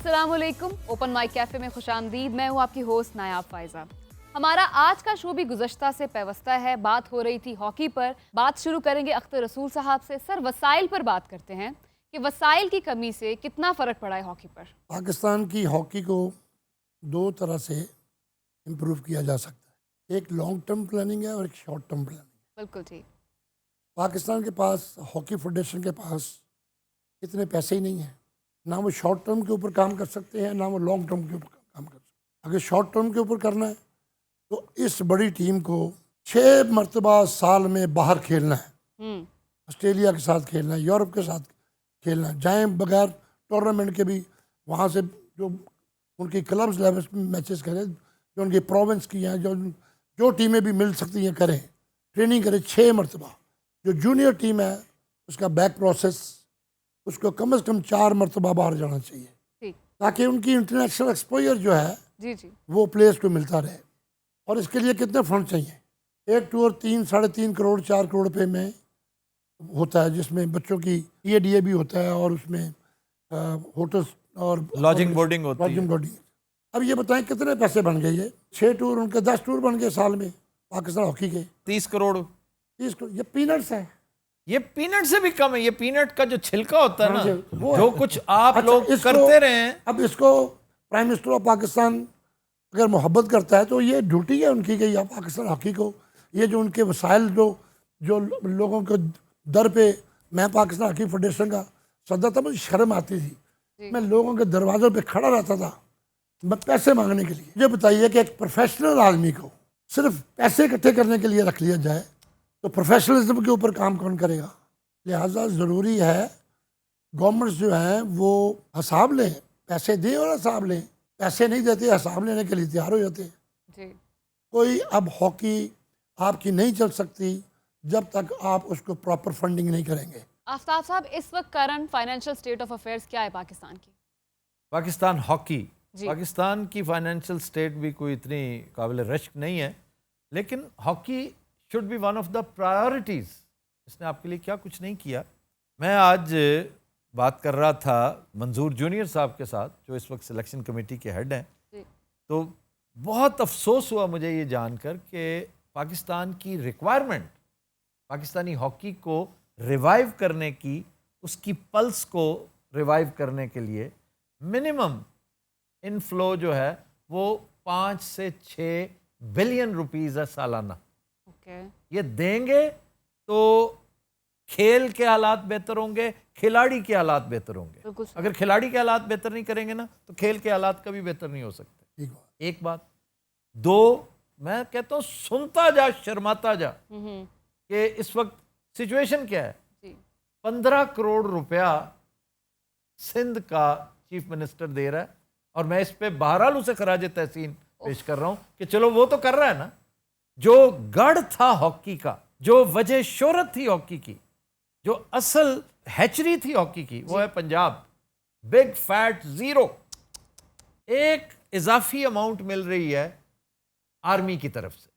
अस्सलाम वालेकुम। Open mic cafe में खुशामदीद। मैं हूँ आपकी होस्ट नायाब फाइजा। हमारा आज का शो भी गुज़श्ता से पेवस्ता है। बात हो रही थी हॉकी पर। बात शुरू करेंगे अख्तर रसूल साहब से। सर, वसाइल पर बात करते हैं कि वसाइल की कमी से कितना फ़र्क पड़ा है हॉकी पर? पाकिस्तान की हॉकी को दो तरह से इम्प्रूव किया जा सकता है, एक लॉन्ग टर्म प्लानिंग है और एक शॉर्ट टर्म प्लानिंग। बिल्कुल ठीक। पाकिस्तान के पास, हॉकी फेडरेशन के पास इतने पैसे ही नहीं हैं, ना वो शॉर्ट टर्म के ऊपर काम कर सकते हैं, ना वो लॉन्ग टर्म के ऊपर काम कर सकते हैं। अगर शॉर्ट टर्म के ऊपर करना है तो इस बड़ी टीम को 6 मरतबा साल में बाहर खेलना है। ऑस्ट्रेलिया के साथ खेलना है, यूरोप के साथ खेलना है, जाएँ बगैर टूर्नामेंट के भी वहाँ से जो उनकी क्लब्स लेवल मैचेस करें, जो उनकी प्रोविंस की हैं, जो टीमें भी मिल सकती हैं करें, ट्रेनिंग करें 6 मरतबा। जो जूनियर टीम है उसका बैक प्रोसेस, उसको कम से कम 4 मरतबा बाहर जाना चाहिए ताकि उनकी इंटरनेशनल एक्सपोजर जो है जी वो प्लेयर्स को मिलता रहे। और इसके लिए कितने फंड चाहिए? एक टूर 3, 3.5 करोड़ 4 करोड़ रुपये में होता है, जिसमें बच्चों की EADA भी होता है और उसमें होटल्स और लॉजिंग बोर्डिंग होती है। बोर्डिंग। अब ये बताएं कितने पैसे बन गए? ये 6 टूर, उनके 10 टूर बन गए साल में पाकिस्तान हॉकी के। 30 करोड़। 30 करोड़, ये पीनट्स है। ये पीनट से भी कम है। ये पीनट का जो छिलका होता है ना, वो जो है। कुछ आप अच्छा, लोग करते रहे हैं। अब इसको प्राइम मिनिस्टर ऑफ पाकिस्तान अगर मोहब्बत करता है तो ये ड्यूटी है उनकी कि या पाकिस्तान हॉकी को ये जो उनके वसाइल जो लोगों को दर पे, मैं पाकिस्तान हॉकी फेडरेशन का सदर था, मुझे शर्म आती थी, मैं लोगों के दरवाज़ों पे खड़ा रहता था मैं पैसे मांगने के लिए। ये बताइए कि एक प्रोफेशनल आदमी को सिर्फ पैसे इकट्ठे करने के लिए रख लिया जाए तो प्रोफेशनलिज्म के ऊपर काम कौन करेगा? लिहाजा ज़रूरी है गवर्नमेंट्स जो हैं वो हिसाब लें, पैसे दें और हिसाब लें। पैसे नहीं देते, हिसाब लेने के लिए तैयार हो जाते हैं। कोई अब हॉकी आपकी नहीं चल सकती जब तक आप उसको प्रॉपर फंडिंग नहीं करेंगे। आफ्ताब साहब, इस वक्त current financial state of affairs क्या है पाकिस्तान की? पाकिस्तान हॉकी, पाकिस्तान की फाइनेंशियल स्टेट भी कोई इतनी काबिल रश्क नहीं है, लेकिन hockey should be one of the priorities. इसने आपके लिए क्या कुछ नहीं किया। मैं आज बात कर रहा था मंजूर जूनियर साहब के साथ, जो इस वक्त सिलेक्शन कमेटी के हेड हैं, तो बहुत अफसोस हुआ मुझे ये जानकर कि पाकिस्तान की रिक्वायरमेंट, पाकिस्तानी हॉकी को रिवाइव करने की, उसकी पल्स को रिवाइव करने के लिए मिनिमम इनफ्लो जो है वो 5 से 6 बिलियन रुपीज़ है सालाना। ये देंगे तो खेल के हालात बेहतर होंगे, खिलाड़ी के हालात बेहतर होंगे। अगर खिलाड़ी के हालात बेहतर नहीं करेंगे ना तो खेल के हालात कभी बेहतर नहीं हो सकते। एक बात। दो, मैं कहता हूँ सुनता जा शर्माता जा कि इस वक्त सिचुएशन क्या है। 15 करोड़ रुपया सिंध का चीफ मिनिस्टर दे रहा है और मैं इस पे बहरहाल उसे खराज तहसीन पेश कर रहा हूँ कि चलो वो तो कर रहा है ना। जो गढ़ था हॉकी का, जो वजह शोहरत थी हॉकी की, जो असल हैचरी थी हॉकी की, वो है पंजाब। Big fat zero. एक इजाफी अमाउंट मिल रही है आर्मी की तरफ से।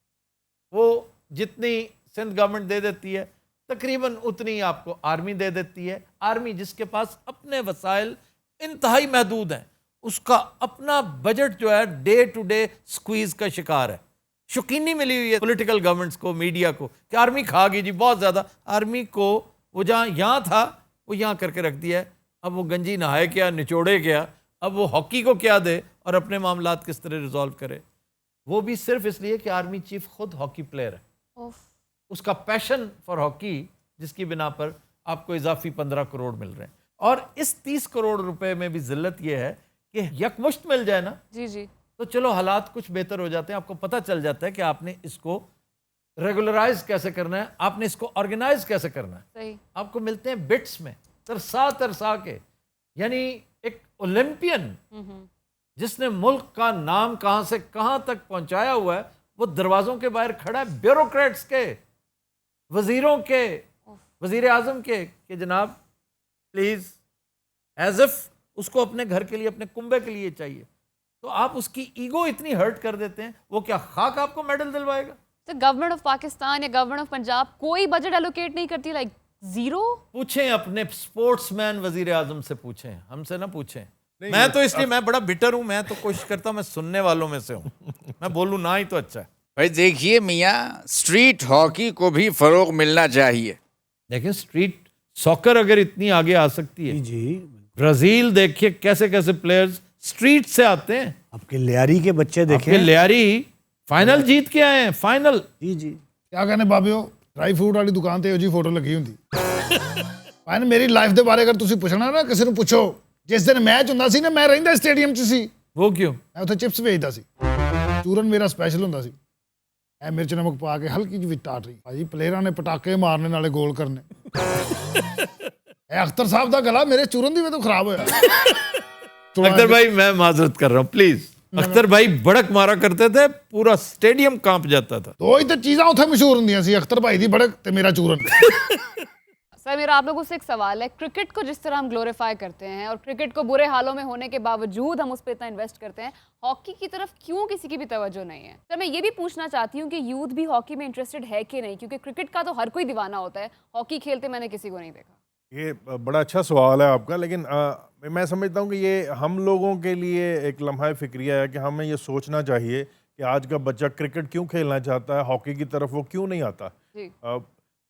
वो जितनी सिंध गवर्नमेंट दे देती है तकरीबन उतनी आपको आर्मी दे देती है। आर्मी जिसके पास अपने वसाइल इंतहाई महदूद हैं, उसका अपना बजट जो है डे टू डे स्क्वीज का शिकार है। शौकीनी मिली हुई है पॉलिटिकल गवर्नमेंट्स को, मीडिया को, कि आर्मी खा गई जी बहुत ज़्यादा। आर्मी को वो जहाँ यहाँ था वो यहाँ करके रख दिया है। अब वो गंजी नहाए क्या, निचोड़े क्या, अब वो हॉकी को क्या दे और अपने मामलात किस तरह रिजॉल्व करे। वो भी सिर्फ इसलिए कि आर्मी चीफ खुद हॉकी प्लेयर है। उसका पैशन फॉर हॉकी, जिसकी बिना पर आपको इजाफी 15 करोड़ मिल रहे हैं। और इस 30 करोड़ रुपए में भी जिल्लत ये है कि यकमुश्त मिल जाए ना जी तो चलो हालात कुछ बेहतर हो जाते हैं। आपको पता चल जाता है कि आपने इसको रेगुलराइज कैसे करना है, आपने इसको ऑर्गेनाइज कैसे करना है। सही। आपको मिलते हैं बिट्स में तरसा के। यानी एक ओलंपियन जिसने मुल्क का नाम कहां से कहां तक पहुंचाया हुआ है, वो दरवाजों के बाहर खड़ा है ब्यूरोक्रेट्स के, वजीरों के, वजीर आजम के कि जनाब प्लीज, एज इफ उसको अपने घर के लिए, अपने कुंबे के लिए चाहिए। तो आप उसकी ईगो इतनी हर्ट कर देते हैं, वो क्या खाक आपको मेडल दिलवाएगा? तो गवर्नमेंट ऑफ पाकिस्तान या गवर्नमेंट ऑफ पंजाब कोई बजट एलोकेट नहीं करती, लाइक जीरो? पूछें अपने स्पोर्ट्समैन वजीर आजम से, पूछें, हमसे ना पूछें। میں تو اس لیے میں بڑا بٹر ہوں, میں تو کوشش کرتا ہوں میں سننے والوں میں سے ہوں, میں بولوں نہ ہی تو اچھا ہے. بھائی دیکھیے میاں, اسٹریٹ ہاکی کو بھی فروغ ملنا چاہیے. دیکھیں اسٹریٹ ساکر اگر اتنی آگے آ سکتی ہے, جی برازیل دیکھیے کیسے کیسے پلیئرز اسٹریٹ سے آتے ہیں. آپ کے لیاری کے بچے دیکھیں, کہ لیاری فائنل جیت کے آئے ہیں, فائنل. جی کیا کہنے بابیو, ڈرائی فروٹ والی دکان تے جی فوٹو لگی ہوندی. ਭਾਈ ਮੇਰੀ ਲਾਈਫ ਦੇ ਬਾਰੇ ਅਗਰ ਤੁਸੀਂ ਪੁੱਛਣਾ ਨਾ ਕਿਸੇ ਨੂੰ ਪੁੱਛੋ, ਜਿਸ ਦਿਨ ਮੈਚ ਹੁੰਦਾ ਸੀ ਨਾ ਮੈਂ ਰਹਿੰਦਾ ਸਟੇਡੀਅਮ 'ਚ ਸੀ. وہ کیوں؟ ਮੈਂ ਉੱਥੇ ਚਿਪਸ ਵੇਚਦਾ ਸੀ, ਚੂਰਨ ਮੇਰਾ ਸਪੈਸ਼ਲ ਹੁੰਦਾ ਸੀ, ਇਹ ਮਿਰਚ ਨਮਕ ਪਾ ਕੇ ਹਲਕੀ ਜਿਹੀ ਵਿੱਚ ਟਾਟ ਰਹੀ. ਭਾਜੀ ਪਲੇਅਰਾਂ ਨੇ ਪਟਾਕੇ ਮਾਰਨੇ ਨਾਲੇ ਗੋਲ ਕਰਨੇ. ਇਹ ਅਖਤਰ ਸਾਹਿਬ ਦਾ ਗਲਾ ਮੇਰੇ ਚੂਰਨ ਦੀ ਵਜ੍ਹਾ ਤੋਂ ਖਰਾਬ ਹੋਇਆ. اختر بھائی میں معذرت کر رہا ہوں پلیز. اختر بھائی بڑک مارا کرتے تھے, پورا اسٹیڈیم کانپ جاتا تھا. ਦੋ ਹੀ ਤਾਂ ਚੀਜ਼ਾਂ ਉੱਥੇ مشہور ਹੁੰਦੀਆਂ ਸੀ, ਅਖਤਰ ਭਾਈ ਦੀ بڑک ਤੇ ਮੇਰਾ ਚੂਰਨ. سر میرا آپ لوگوں سے ایک سوال ہے, کرکٹ کو جس طرح ہم گلوریفائی کرتے ہیں اور کرکٹ کو برے حالوں میں ہونے کے باوجود ہم اس پہ اتنا انویسٹ کرتے ہیں, ہاکی کی طرف کیوں کسی کی بھی توجہ نہیں ہے؟ سر میں یہ بھی پوچھنا چاہتی ہوں کہ یوتھ بھی ہاکی میں انٹرسٹڈ ہے کہ نہیں, کیونکہ کرکٹ کا تو ہر کوئی دیوانہ ہوتا ہے, ہاکی کھیلتے میں نے کسی کو نہیں دیکھا. یہ بڑا اچھا سوال ہے آپ کا, لیکن میں سمجھتا ہوں کہ یہ ہم لوگوں کے لیے ایک لمحہ فکریہ ہے کہ ہمیں یہ سوچنا چاہیے کہ آج کا بچہ کرکٹ کیوں کھیلنا چاہتا ہے, ہاکی کی طرف وہ کیوں نہیں آتا.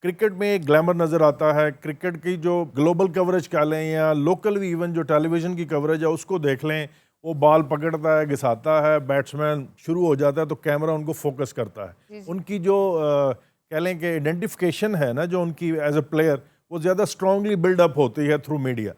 کرکٹ میں ایک گلیمر نظر آتا ہے, کرکٹ کی جو گلوبل کوریج کہہ لیں یا لوکل بھی ایون جو ٹیلی ویژن کی کوریج ہے اس کو دیکھ لیں, وہ بال پکڑتا ہے, گھساتا ہے, بیٹسمین شروع ہو جاتا ہے تو کیمرہ ان کو فوکس کرتا ہے. ان کی جو کہہ لیں کہ آئیڈینٹیفیکیشن ہے نا جو ان کی ایز اے پلیئر, وہ زیادہ اسٹرانگلی بلڈ اپ ہوتی ہے تھرو میڈیا.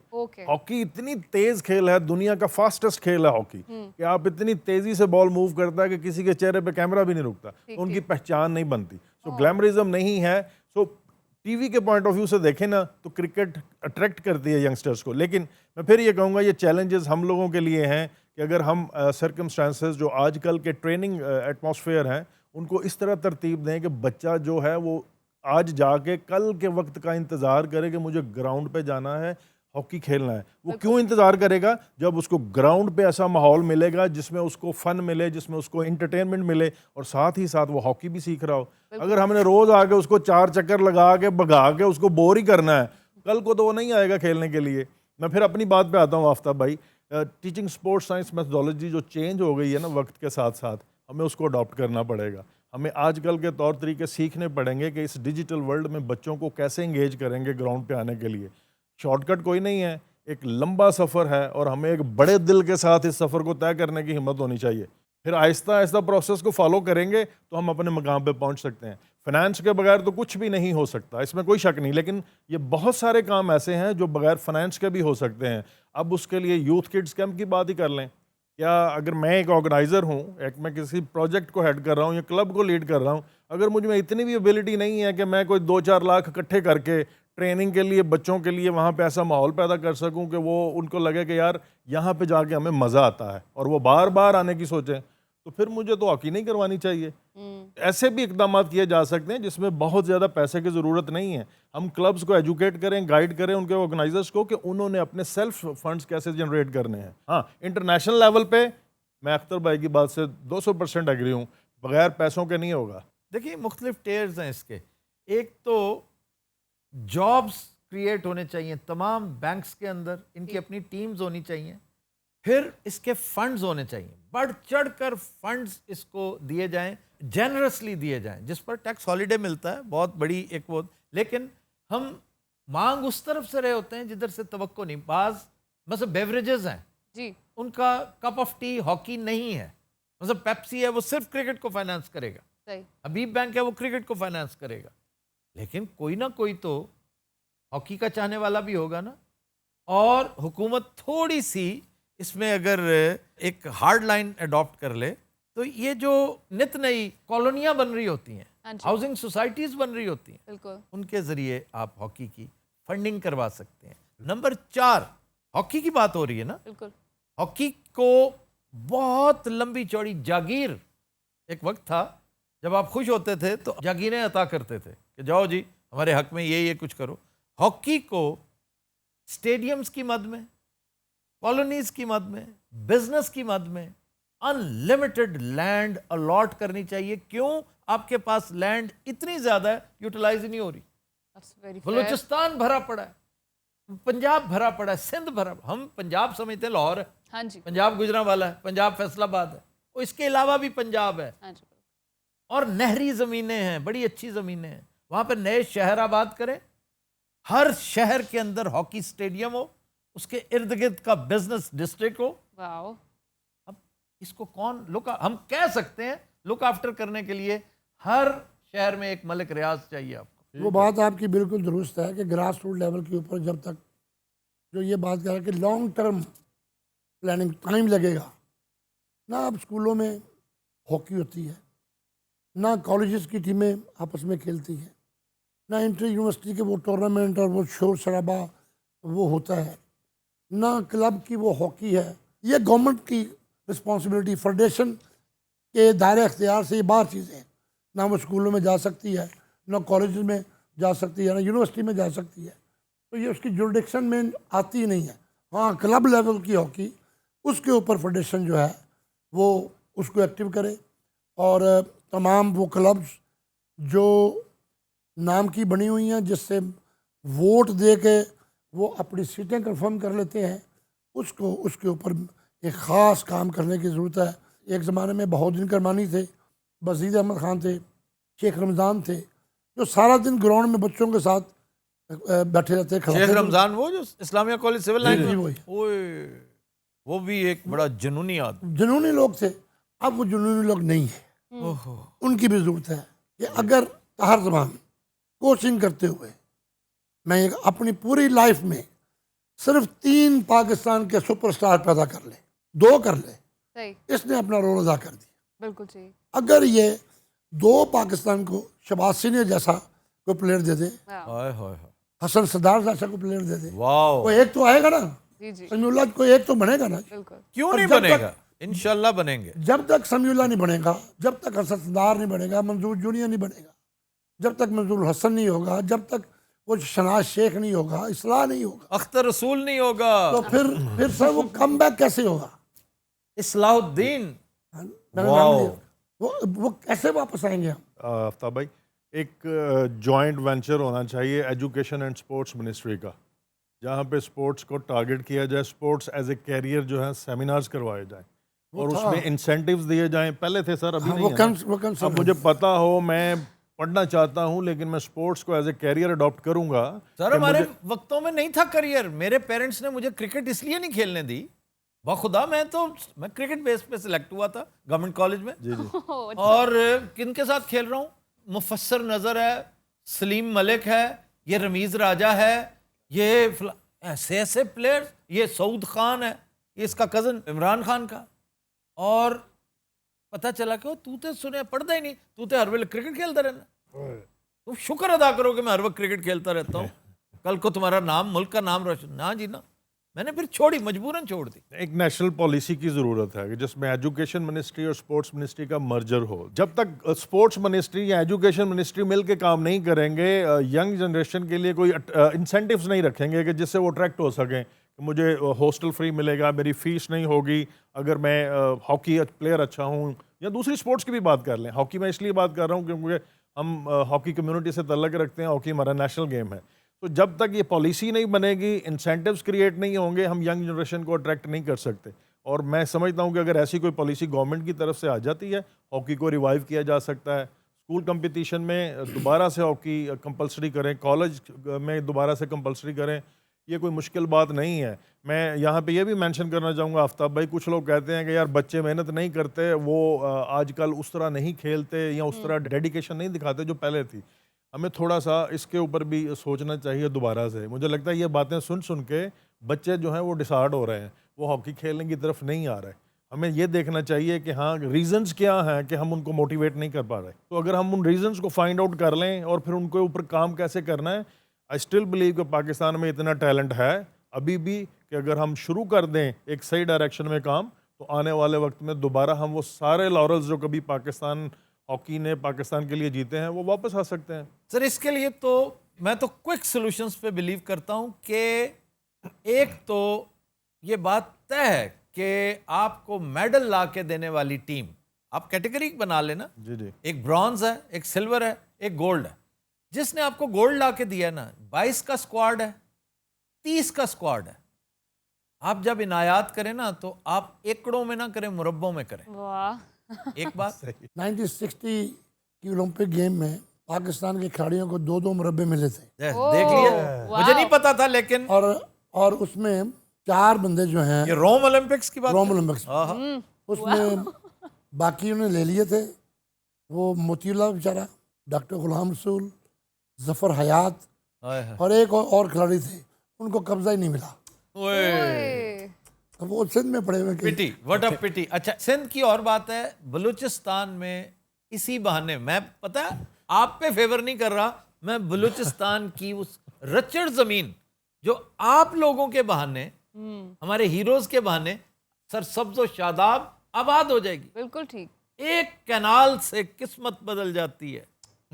ہاکی اتنی تیز کھیل ہے, دنیا کا فاسٹسٹ کھیل ہے ہاکی, کہ آپ اتنی تیزی سے بال موو کرتا ہے کہ کسی کے چہرے پہ کیمرہ بھی نہیں رکتا, ان کی پہچان نہیں بنتی. سو گلیمرزم نہیں ہے. سو ٹی وی کے پوائنٹ آف ویو سے دیکھیں نا تو کرکٹ اٹریکٹ کرتی ہے ینگسٹرز کو, لیکن میں پھر یہ کہوں گا یہ چیلنجز ہم لوگوں کے لیے ہیں کہ اگر ہم سرکمسٹانسز جو آج کل کے ٹریننگ ایٹماسفیئر ہیں ان کو اس طرح ترتیب دیں کہ بچہ جو ہے وہ آج جا کے کل کے وقت کا انتظار کرے کہ مجھے گراؤنڈ پہ جانا ہے, ہاکی کھیلنا ہے. وہ کیوں انتظار کرے گا؟ جب اس کو گراؤنڈ پہ ایسا ماحول ملے گا جس میں اس کو فن ملے, جس میں اس کو انٹرٹینمنٹ ملے, اور ساتھ ہی ساتھ وہ ہاکی بھی سیکھ رہا ہو. اگر ہم نے روز آ کے اس کو 4 چکر لگا کے بھگا کے اس کو بور ہی کرنا ہے, کل کو تو وہ نہیں آئے گا کھیلنے کے لیے. میں پھر اپنی بات پہ آتا ہوں آفتاب بھائی, ٹیچنگ اسپورٹس سائنس میتھڈالوجی جو چینج ہو گئی ہے نا وقت کے ساتھ ساتھ, ہمیں اس کو اڈاپٹ کرنا پڑے گا. ہمیں آج کل کے طور طریقے سیکھنے پڑیں گے کہ اس ڈیجیٹل ورلڈ میں بچوں کو کیسے انگیج کریں گے گراؤنڈ پہ آنے کے لیے. شارٹ کٹ کوئی نہیں ہے, ایک لمبا سفر ہے اور ہمیں ایک بڑے دل کے ساتھ اس سفر کو طے کرنے کی ہمت ہونی چاہیے. پھر آہستہ آہستہ پروسیس کو فالو کریں گے تو ہم اپنے مقام پہ پہنچ سکتے ہیں. فنانس کے بغیر تو کچھ بھی نہیں ہو سکتا, اس میں کوئی شک نہیں, لیکن یہ بہت سارے کام ایسے ہیں جو بغیر فنانس کے بھی ہو سکتے ہیں. اب اس کے لیے یوتھ کڈز کیمپ کی بات ہی کر لیں. یا اگر میں ایک آرگنائزر ہوں, میں کسی پروجیکٹ کو ہیڈ کر رہا ہوں یا کلب کو لیڈ کر رہا ہوں, اگر مجھ میں اتنی بھی ایبلٹی نہیں ہے کہ میں کوئی 2-4 لاکھ اکٹھے کر کے ٹریننگ کے لیے بچوں کے لیے وہاں پہ ایسا ماحول پیدا کر سکوں کہ وہ ان کو لگے کہ یار یہاں پہ جا کے ہمیں مزہ آتا ہے اور وہ بار بار آنے کی سوچیں, تو پھر مجھے تو ہاکی نہیں کروانی چاہیے. ایسے بھی اقدامات کیے جا سکتے ہیں جس میں بہت زیادہ پیسے کی ضرورت نہیں ہے. ہم کلبز کو ایجوکیٹ کریں, گائیڈ کریں ان کے آرگنائزرز کو کہ انہوں نے اپنے سیلف فنڈز کیسے جنریٹ کرنے ہیں. ہاں, انٹرنیشنل لیول پہ میں اختر بھائی کی بات سے 200% ایگری ہوں, بغیر پیسوں کے نہیں ہوگا. دیکھیے مختلف ٹیئرز ہیں اس کے. ایک تو جابس کریٹ ہونے چاہیے تمام بینکس کے اندر, ان کی اپنی ٹیمز ہونی چاہیے. پھر اس کے فنڈز ہونے چاہیے, بڑھ چڑھ کر فنڈز اس کو دیے جائیں, جنرسلی دیے جائیں, جس پر ٹیکس ہالیڈے ملتا ہے, بہت بڑی ایک وہ. لیکن ہم مانگ اس طرف سے رہے ہوتے ہیں جدھر سے توقع نہیں. بعض مثلا بیوریجز ہیں جی, ان کا کپ آف ٹی ہاکی نہیں ہے. مثلا پیپسی ہے وہ صرف کرکٹ کو فائنانس کرے گا, صحیح, حبیب بینک ہے وہ کرکٹ کو فائنانس کرے گا. لیکن کوئی نہ کوئی تو ہاکی کا چاہنے والا بھی ہوگا نا. اور حکومت تھوڑی سی اس میں اگر ایک ہارڈ لائن اڈاپٹ کر لے تو یہ جو نت نئی کالونیاں بن رہی ہوتی ہیں, ہاؤسنگ سوسائٹیز بن رہی ہوتی ہیں, بالکل, ان کے ذریعے آپ ہاکی کی فنڈنگ کروا سکتے ہیں. نمبر 4, ہاکی کی بات ہو رہی ہے نا, بالکل, ہاکی کو بہت لمبی چوڑی جاگیر ایک وقت تھا جب آپ خوش ہوتے تھے تو جاگیریں عطا کرتے تھے کہ جاؤ جی ہمارے حق میں یہ کچھ کرو. ہاکی کو اسٹیڈیمز کی مد میں, کالونیز کی مد میں, بزنس کی مد میں ان لمیٹڈ لینڈ الاٹ کرنی چاہیے. کیوں؟ آپ کے پاس لینڈ اتنی زیادہ ہے, یوٹیلائز ہی نہیں ہو رہی. بلوچستان بھرا پڑا ہے, पंजाब भरा पड़ा है, सिंध भरा, हम पंजाब समझते हैं लाहौर है, हाँ जी, पंजाब गुजरांवाला है, पंजाब फैसलाबाद है, और इसके अलावा भी पंजाब है, हाँ जी, और नहरी ज़मीनें हैं, बड़ी अच्छी ज़मीनें हैं, वहाँ पर नए शहर आबाद करें, हर शहर के अंदर हॉकी स्टेडियम हो, उसके इर्द गिर्द का बिजनेस डिस्ट्रिक्ट हो। वाओ, अब इसको कौन हम कह सकते हैं लुक आफ्टर करने के लिए हर शहर में एक मलिक रियाज चाहिए आपको। वो बात आपकी बिल्कुल दुरुस्त है कि ग्रास रूट लेवल के ऊपर जब तक जो ये बात कर रहा है कि लॉन्ग टर्म प्लानिंग टाइम लगेगा ना। अब स्कूलों में हॉकी होती है ना, कॉलेजेस की टीमें आपस में खेलती हैं ना, इंटर यूनिवर्सिटी के वो टूर्नामेंट और वो शोर शराबा वो होता है ना, क्लब की वो हॉकी है। ये गवर्नमेंट की रिस्पॉन्सिबिलिटी, फेडरेशन के दायरे अख्तियार से ये बाहर चीज़ें हैं। ना वो स्कूलों में जा सकती है, ना कॉलेज में जा सकती है, ना यूनिवर्सिटी में जा सकती है, तो ये उसकी जुरिडिक्शन में आती ही नहीं है। हाँ, क्लब लेवल की हॉकी उसके ऊपर फेडरेशन जो है वो उसको एक्टिव करे, और तमाम वो क्लब्स जो नाम की बनी हुई हैं जिससे वोट दे के वो अपनी सीटें कंफर्म कर लेते हैं, उसको उसके ऊपर एक ख़ास काम करने की ज़रूरत है। एक ज़माने में बहाउद्दीन करमानी थे, बशीर अहमद ख़ान थे, शेख रमज़ान थे, जो सारा दिन ग्राउंड में बच्चों के साथ बैठे रहते। शेख रमज़ान वो जो इस्लामिया कॉलेज सिविल लाइन में, वही ओए वो भी एक बड़ा जुनूनी आदमी। जुनूनी लोग थे, अब वो जुनूनी लोग नहीं है। ओहो, उनकी भी ज़रूरत है कि अगर हर ज़मान कोचिंग करते हुए मैं एक अपनी पूरी लाइफ में सिर्फ 3 पाकिस्तान के सुपरस्टार पैदा कर ले, 2 कर ले, सही, इसने अपना रोल अदा कर दिया। बिल्कुल सही, अगर ये 2 पाकिस्तान को शहबाज सीनियर जैसा कोई प्लेयर दे दे, वाओ, हाय हाय हाय, हसन सरदार जैसा कोई प्लेयर दे दे, वाओ, कोई एक तो आएगा ना, जी जी, समीउल्लाह कोई एक तो बनेगा ना। बिल्कुल, क्यों और नहीं जब तक- बनेगा, इंशाल्लाह बनेंगे। जब तक समीउल्लाह नहीं बनेगा, जब तक हसन सरदार नहीं बनेगा, मंजूर जूनियर नहीं बनेगा, जब तक मंजूर हसन नहीं होगा, जब तक वो शनाज शेख नहीं होगा, इस्लाह नहीं होगा, अख्तर रसूल नहीं होगा, तो फिर सर वो कम बैक कैसे होगा? इस्लाहुद्दीन, मेरा वाओ। नाम लिया। वो कैसे वापस आएंगे हम? आफ्ताब भाई, एक जॉइंट वेंचर होना चाहिए एजुकेशन एंड स्पोर्ट्स मिनिस्ट्री का, जहाँ पे स्पोर्ट्स को टारगेट किया जाए, स्पोर्ट्स एज ए कैरियर जो है सेमिनार्स करवाए जाएं और उसमें इंसेंटिव्स दिए जाएं। पहले थे सर, अभी हाँ, नहीं वो है ना। कंस- वो कंस- अब मुझे पता हो, मैं पढ़ना चाहता हूँ लेकिन मैं स्पोर्ट्स को एज ए कैरियर अडॉप्ट करूंगा। सर हमारे वक्तों में नहीं था करियर। मेरे पेरेंट्स ने मुझे क्रिकेट इसलिए नहीं खेलने दी, बखुदा मैं क्रिकेट बेस पे सिलेक्ट हुआ था गवर्नमेंट कॉलेज में। जी जी, और किन के साथ खेल रहा हूँ, मुफस्सर नज़र है, सलीम मलिक है, ये रमीज़ राजा है, ये ऐसे ऐसे प्लेयर्स, ये सऊद खान है, ये इसका कज़न इमरान खान का। और पता चला कि तू तो सुने पढ़ता ही नहीं, तू तो हर वेले क्रिकेट खेलता रहना। तुम शुक्र अदा करो कि मैं हर वक्त क्रिकेट खेलता रहता हूँ, कल को तुम्हारा नाम, मुल्क का नाम रोशन ना जी ना। मैंने फिर छोड़ी, मजबूरन छोड़ दी। एक नेशनल पॉलिसी की ज़रूरत है कि जिसमें एजुकेशन मिनिस्ट्री और स्पोर्ट्स मिनिस्ट्री का मर्जर हो। जब तक स्पोर्ट्स मिनिस्ट्री या एजुकेशन मिनिस्ट्री मिल के काम नहीं करेंगे, यंग जनरेशन के लिए कोई इंसेंटिव्स नहीं रखेंगे कि जिससे वो अट्रैक्ट हो सकें कि मुझे हॉस्टल फ्री मिलेगा, मेरी फ़ीस नहीं होगी अगर मैं हॉकी प्लेयर अच्छा हूँ, या दूसरी स्पोर्ट्स की भी बात कर लें। हॉकी में इसलिए बात कर रहा हूँ क्योंकि हम हॉकी कम्युनिटी से तल्लक रखते हैं, हॉकी हमारा नेशनल गेम है। तो जब तक ये पॉलिसी नहीं बनेगी, इंसेंटिव्स क्रिएट नहीं होंगे, हम यंग जनरेशन को अट्रैक्ट नहीं कर सकते। और मैं समझता हूँ कि अगर ऐसी कोई पॉलिसी गवर्नमेंट की तरफ से आ जाती है, हॉकी को रिवाइव किया जा सकता है। स्कूल कंपटीशन में दोबारा से हॉकी कंपलसरी करें, कॉलेज में दोबारा से कंपलसरी करें, ये कोई मुश्किल बात नहीं है। मैं यहाँ पे ये भी मेंशन करना चाहूँगा आफ्ताब भाई, कुछ लोग कहते हैं कि यार बच्चे मेहनत नहीं करते, वो आजकल उस तरह नहीं खेलते या उस तरह डेडिकेशन नहीं दिखाते जो पहले थी। हमें थोड़ा सा इसके ऊपर भी सोचना चाहिए दोबारा से। मुझे लगता है ये बातें सुन सुन के बच्चे जो हैं वो डिसार्ड हो रहे हैं, वो हॉकी खेलने की तरफ नहीं आ रहे। हमें ये देखना चाहिए कि हाँ रीजंस क्या हैं कि हम उनको मोटिवेट नहीं कर पा रहे। तो अगर हम उन रीजंस को फाइंड आउट कर लें और फिर उनके ऊपर काम कैसे करना है, आई स्टिल बिलीव कि पाकिस्तान में इतना टैलेंट है अभी भी कि अगर हम शुरू कर दें एक सही डायरेक्शन में काम, तो आने वाले वक्त में दोबारा हम वो सारे लॉरल्स जो कभी पाकिस्तान हॉकी ने पाकिस्तान के लिए जीते हैं वो वापस आ सकते हैं। सर इसके लिए तो मैं तो क्विक सॉल्यूशंस पे बिलीव करता हूँ कि एक तो ये बात तय है कि आपको मेडल ला के देने वाली टीम आप कैटेगरी बना लेना। जी जी, एक ब्रॉन्ज है, एक सिल्वर है, एक गोल्ड है। जिसने आपको गोल्ड ला के दिया ना, 22 का स्क्वाड है, 30 کا اسکواڈ ہے. آپ جب عنایات کریں نا تو آپ ایکڑوں میں نہ کریں, مربعوں میں کریں. واہ ایک بات 1960 کی اولمپک گیم میں پاکستان کے کھلاڑیوں کو 2 مربع ملے تھے, دیکھ لیا, مجھے نہیں پتا تھا, لیکن اور اس میں 4 بندے جو ہیں یہ روم اولمپکس کی بات روم اولمپکس آہا. اس میں باقی انہیں لے لیے تھے. وہ موتی اللہ بیچارہ, ڈاکٹر غلام رسول, ظفر حیات ہائے ہائے. اور ایک اور کھلاڑی تھے, ان کو قبضہ ہی نہیں ملا. اوئے. وہ سندھ میں پڑے ہوئے کہیں. پٹی, وٹ اے پٹی. اچھا سندھ کی اور بات ہے, بلوچستان میں اسی بہانے, میں پتہ ہے آپ پہ فیور نہیں کر رہا, میں بلوچستان کی اس رچڑ زمین جو آپ لوگوں کے بہانے, ہمارے ہیروز کے بہانے سرسبز و شاداب آباد ہو جائے گی. بالکل ٹھیک. ایک کینال سے قسمت بدل جاتی ہے.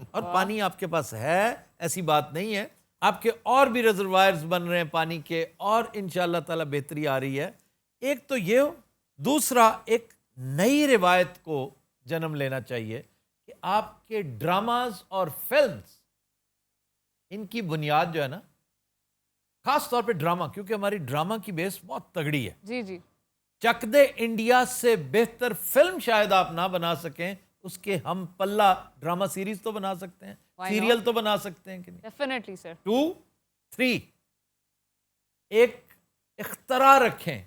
اور پانی آپ کے پاس ہے, ایسی بات نہیں ہے, آپ کے اور بھی ریزروائرز بن رہے ہیں پانی کے, اور انشاءاللہ تعالی بہتری آ رہی ہے. ایک تو یہ ہو, دوسرا ایک نئی روایت کو جنم لینا چاہیے کہ آپ کے ڈراماز اور فلمز, ان کی بنیاد جو ہے نا, خاص طور پہ ڈراما, کیونکہ ہماری ڈراما کی بیس بہت تگڑی ہے. جی جی چک دے انڈیا سے بہتر فلم شاید آپ نہ بنا سکیں, اس کے ہم پلہ ڈراما سیریز تو بنا سکتے ہیں, سیریل تو بنا سکتے ہیں کہ نہیں. ڈیفینیٹلی سر. 2 3 ایک اختراع رکھیں,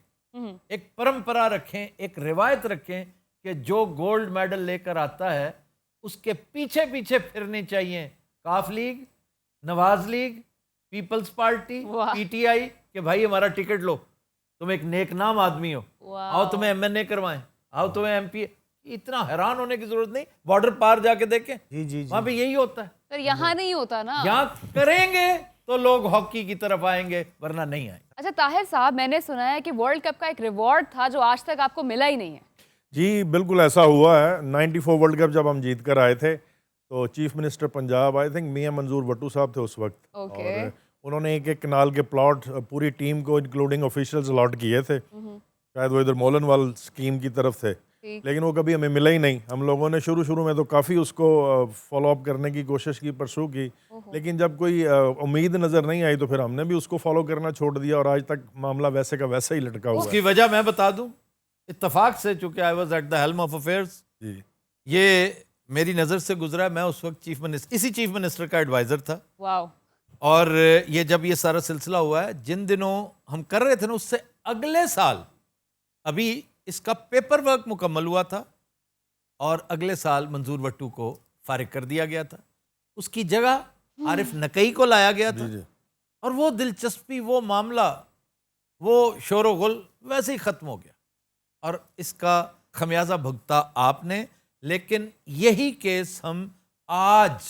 ایک پرمپرا رکھیں, ایک روایت رکھیں کہ جو گولڈ میڈل لے کر آتا ہے اس کے پیچھے پیچھے پھرنی چاہیے کاف league, Nawaz league, peoples party, P T I, کہ بھائی ہمارا ٹکٹ لو, تم ایک نیک نام آدمی ہو, آؤ تمہیں ایم این اے کروائیں, آؤ تمہیں ایم پی. اتنا حیران ہونے کی ضرورت نہیں, بارڈر پار جا کے دیکھیں, وہاں پہ یہی ہوتا ہے. سر یہاں نہیں ہوتا نا. یہاں کریں گے تو لوگ ہاکی کی طرف آئیں گے, ورنہ نہیں آئیں گے. اچھا طاہر صاحب, میں نے سنا ہے کہ ورلڈ کپ کا ایک ریوارڈ تھا جو آج تک آپ کو ملا ہی نہیں ہے. جی بالکل ایسا ہوا ہے. 94 ورلڈ کپ جب ہم جیت کر آئے تھے تو chief minister Punjab I think میاں منظور وٹو صاحب تھے اس وقت, اور انہوں نے ایک کنال کے پلاٹ پوری ٹیم کو انکلوڈنگ آفیشلز الاٹ کیے تھے. شاید وہ ادھر مولن وال اسکیم کی طرف تھے, لیکن وہ کبھی ہمیں ملا ہی نہیں. ہم لوگوں نے شروع میں تو کافی اس کو فالو اپ کرنے کی کوشش کی, پرسو کی, لیکن جب کوئی امید نظر نہیں آئی تو پھر ہم نے بھی اس کو فالو کرنا چھوڑ دیا, اور آج تک معاملہ ویسے کا ویسا ہی لٹکا ہوا اس ہے. کی وجہ میں بتا دوں, اتفاق سے, چونکہ I was at the helm of affairs, یہ میری نظر سے گزرا. میں اس وقت اسی چیف منسٹر کا ایڈوائزر تھا. واو. اور یہ جب یہ سارا سلسلہ ہوا ہے, جن دنوں ہم کر رہے تھے نا, اس سے اگلے سال ابھی اس کا پیپر ورک مکمل ہوا تھا, اور اگلے سال منظور وٹو کو فارغ کر دیا گیا تھا. اس کی جگہ عارف نقی کو لایا گیا تھا, اور وہ دلچسپی, وہ معاملہ, وہ شور و غل ویسے ہی ختم ہو گیا, اور اس کا خمیازہ بھگتا آپ نے. لیکن یہی کیس ہم آج,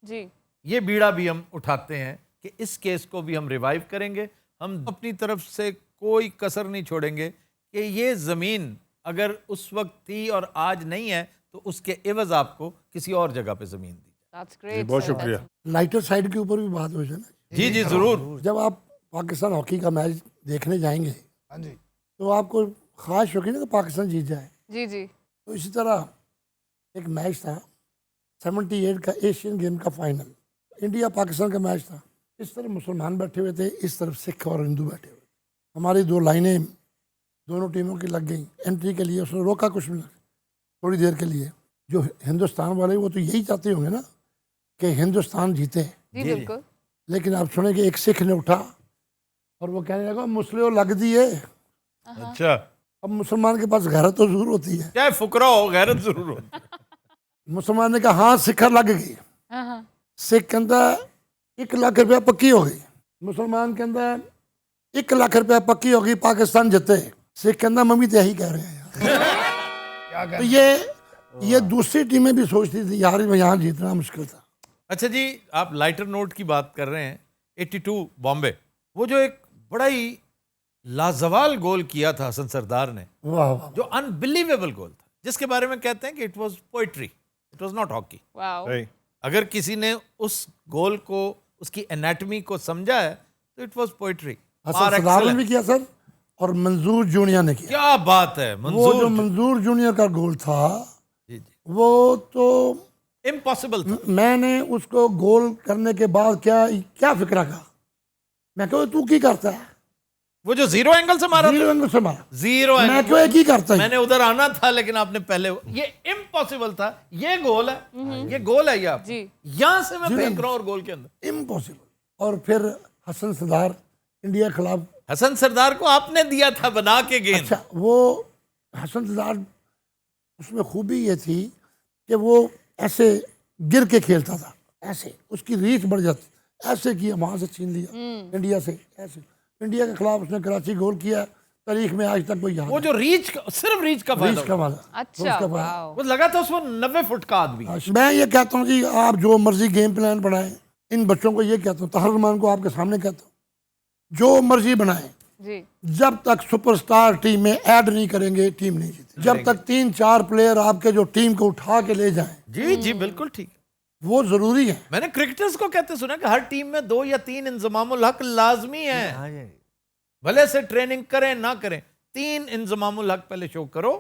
جی یہ بیڑا بھی ہم اٹھاتے ہیں کہ اس کیس کو بھی ہم ریوائیو کریں گے. ہم اپنی طرف سے کوئی کسر نہیں چھوڑیں گے کہ یہ زمین اگر اس وقت تھی اور آج نہیں ہے تو اس کے عوض آپ کو کسی اور جگہ پہ زمین دی. That's great, بہت sir. شکریہ. لائٹر سائڈ کے اوپر بھی بات ہو جائے نا. جی جی ضرور. جب آپ پاکستان ہاکی کا میچ دیکھنے جائیں گے ہاں جی تو آپ کو خواہش ہوگی نا کہ پاکستان جیت جائے. جی جی تو اسی طرح ایک میچ تھا 78 کا ایشین گیم کا فائنل, انڈیا پاکستان کا میچ تھا. اس طرف مسلمان بیٹھے ہوئے تھے, اس طرف سکھ اور ہندو بیٹھے ہوئے. ہماری 2 لائنیں دونوں ٹیموں کی لگ گئیں انٹری کے لیے. اس نے روکا کچھ منٹ تھوڑی دیر کے لیے. جو ہندوستان والے وہ تو یہی چاہتے ہوں گے نا کہ ہندوستان جیتے, جی بالکل. لیکن آپ سنیں کہ ایک سکھ نے اٹھا اور وہ کہنے لگا مسلموں لگ دیے. اچھا, اب مسلمان کے پاس غیرت تو ضرور ہوتی ہے. کیا فقرا ہو, غیرت ضرور ہو. مسلمان نے کہا ہاں سکھر لگ گئی. سکھ کہتا 1 لاکھ روپیہ پکی ہو گئی. مسلمان کہتا 1 لاکھ روپیہ پکی ہو گئی, پاکستان جتے. سکھ کہتا ممی تو یہی کہہ رہے ہیں. تو یہ دوسری ٹیمیں بھی سوچتی تھی یار یہاں جیتنا مشکل تھا. اچھا جی, آپ لائٹر نوٹ کی بات کر رہے ہیں. 82 بامبے, وہ جو ایک بڑا ہی لازوال گول کیا تھا حسن سردار نے, واہ واہ. جو انبلیویبل گول تھا, جس کے بارے میں کہتے ہیں کہ it was poetry, it was not hockey. Wow. اگر کسی نے اس گول کو, اس کی انیٹمی کو سمجھا ہے تو اٹ واز پوئٹری. حسن سردار نے بھی کیا سر, اور منظور جونیا نے کیا. کیا بات ہے. وہ جو منظور جونیا کا گول تھا وہ تو امپاسبل تھا. میں نے اس کو گول کرنے کے بعد کیا فکرہ کہا, मैं कहो तू की करता है वो जो जीरो एंगल से मारा, जीरो एंगल से मारा, जीरो मैं एंगल, क्यों एक ही करता है मैंने उधर आना था लेकिन आपने पहले, ये इम्पॉसिबल था, ये गोल है, ये गोल है, ये आप जी। यहां से मैं फेंक रहा हूं और गोल के अंदर। इम्पॉसिबल। और फिर हसन सरदार इंडिया के खिलाफ, हसन सरदार को आपने दिया था बना के गेंद। अच्छा वो हसन सरदार, उसमें खूबी ये थी कि वो ऐसे गिर के खेलता था, ऐसे उसकी रीच बढ़ जाती, ऐसे किया वहां से छीन लिया इंडिया से, ऐसे इंडिया के खिलाफ उसने कराची गोल किया, तारीख में आज तक कोई याद वो जो रीच, सिर्फ रीच का फायदा रीच का वाला। अच्छा, उसका फायदा। वाओ। वो लगा था उसमें 90 फुट का आदमी। मैं ये कहता हूँ कि आप जो मर्जी गेम प्लान बनाएं, इन बच्चों को ये कहता हूँ, ताहिर रहमान को आपके सामने कहता हूँ, जो मर्जी बनाएं, जी जब तक सुपरस्टार टीम में ऐड नहीं करेंगे टीम नहीं जीती। जब तक 3-4 प्लेयर आपके जो टीम को उठा के ले जाएं, जी जी बिल्कुल ठीक। वो जरूरी है। मैंने क्रिकेटर्स को कहते सुना कि हर टीम में 2 या 3 इंजमामुल हक लाजमी है, भले से ट्रेनिंग करें ना करें, 3 इंजमामुल हक पहले शो करो,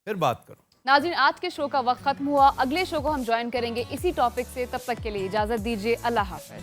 फिर बात करो। नाज़रीन, आज के शो का वक्त खत्म हुआ। अगले शो को हम ज्वाइन करेंगे इसी टॉपिक से। तब तक के लिए इजाजत दीजिए। अल्लाह हाफ़िज़।